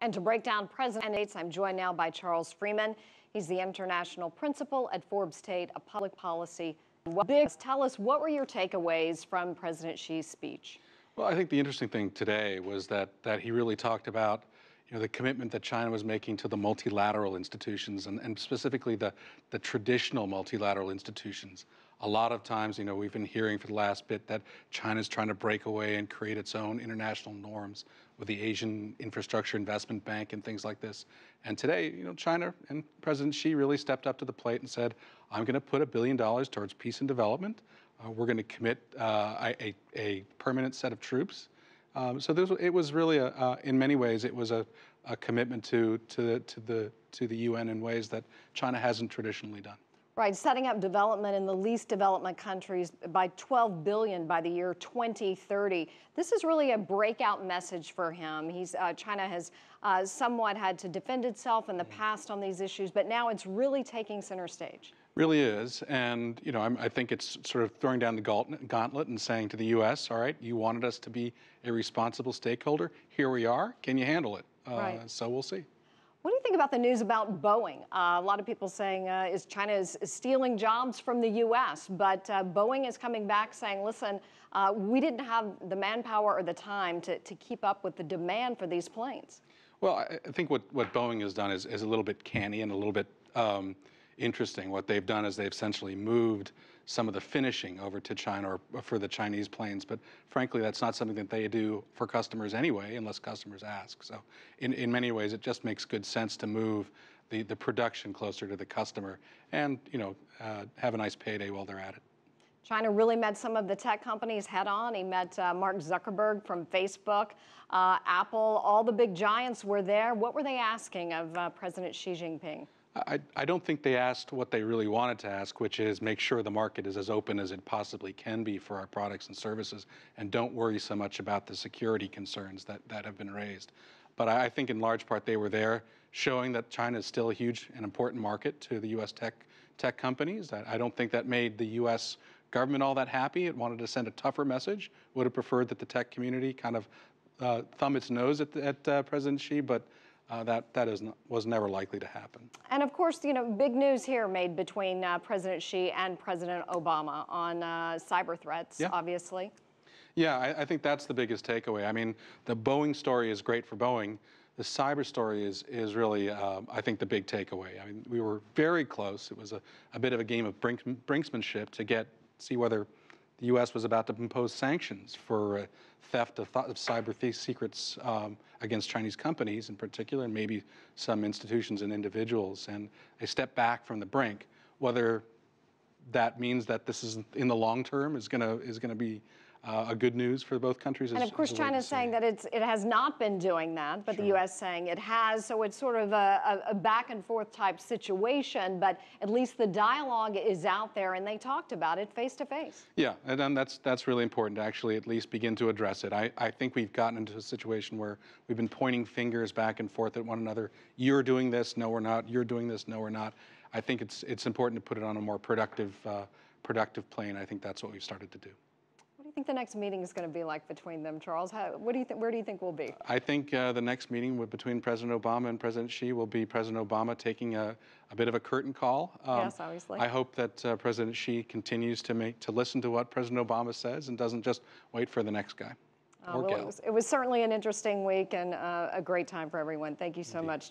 And to break down President-Tate's, I'm joined now by Charles Freeman. He's the international principal at Forbes-Tate, a public policy. Tell us, what were your takeaways from President Xi's speech? Well, I think the interesting thing today was that he really talked about the commitment that China was making to the multilateral institutions and specifically the traditional multilateral institutions. A lot of times, we've been hearing for the last bit that China's trying to break away and create its own international norms with the Asian Infrastructure Investment Bank and things like this. And today, China and President Xi really stepped up to the plate and said, I'm going to put $1 billion towards peace and development. We're going to commit a permanent set of troops. It was really, in many ways, it was a commitment to the UN in ways that China hasn't traditionally done. Right, setting up development in the least developed countries by $12 billion by the year 2030. This is really a breakout message for him. China has somewhat had to defend itself in the past on these issues, but now it's really taking center stage. Really is, and I think it's sort of throwing down the gauntlet and saying to the U.S., all right, you wanted us to be a responsible stakeholder. Here we are. Can you handle it? Right. So we'll see. What do you think about the news about Boeing? A lot of people saying China is stealing jobs from the U.S., but Boeing is coming back saying, listen, we didn't have the manpower or the time to keep up with the demand for these planes. Well, I think what Boeing has done is a little bit canny and a little bit interesting. What they've done is they've essentially moved some of the finishing over to China or for the Chinese planes. But frankly, that's not something that they do for customers anyway, unless customers ask. So in many ways, it just makes good sense to move the production closer to the customer and, have a nice payday while they're at it. China really met some of the tech companies head on. He met Mark Zuckerberg from Facebook, Apple, all the big giants were there. What were they asking of President Xi Jinping? I don't think they asked what they really wanted to ask, which is make sure the market is as open as it possibly can be for our products and services, and don't worry so much about the security concerns that have been raised. But I think in large part they were there showing that China is still a huge and important market to the U.S. tech companies. I don't think that made the U.S. government all that happy. It wanted to send a tougher message, would have preferred that the tech community kind of thumb its nose at President Xi, but that was never likely to happen. And of course, big news here made between President Xi and President Obama on cyber threats, yeah. Obviously. Yeah, I think that's the biggest takeaway. I mean, the Boeing story is great for Boeing. The cyber story is really, I think, the big takeaway. I mean, we were very close. It was a bit of a game of brinksmanship to see whether the U.S. was about to impose sanctions for theft of cyber secrets against Chinese companies in particular, and maybe some institutions and individuals. And a step back from the brink. Whether that means that this is in the long term is going to be a good news for both countries. And of course, China's saying that it has not been doing that, but sure. The U.S. saying it has. So it's sort of a back and forth type situation, but at least the dialogue is out there, and they talked about it face to face. Yeah, and that's really important to actually at least begin to address it. I think we've gotten into a situation where we've been pointing fingers back and forth at one another. You're doing this, no, we're not. You're doing this, no, we're not. I think it's important to put it on a more productive plane. I think that's what we've started to do. What do you think the next meeting is going to be like between them, Charles? Where do you think we'll be? I think the next meeting between President Obama and President Xi will be President Obama taking a bit of a curtain call. Yes, obviously. I hope that President Xi continues to listen to what President Obama says and doesn't just wait for the next guy. Well, it was certainly an interesting week and a great time for everyone. Thank you so much.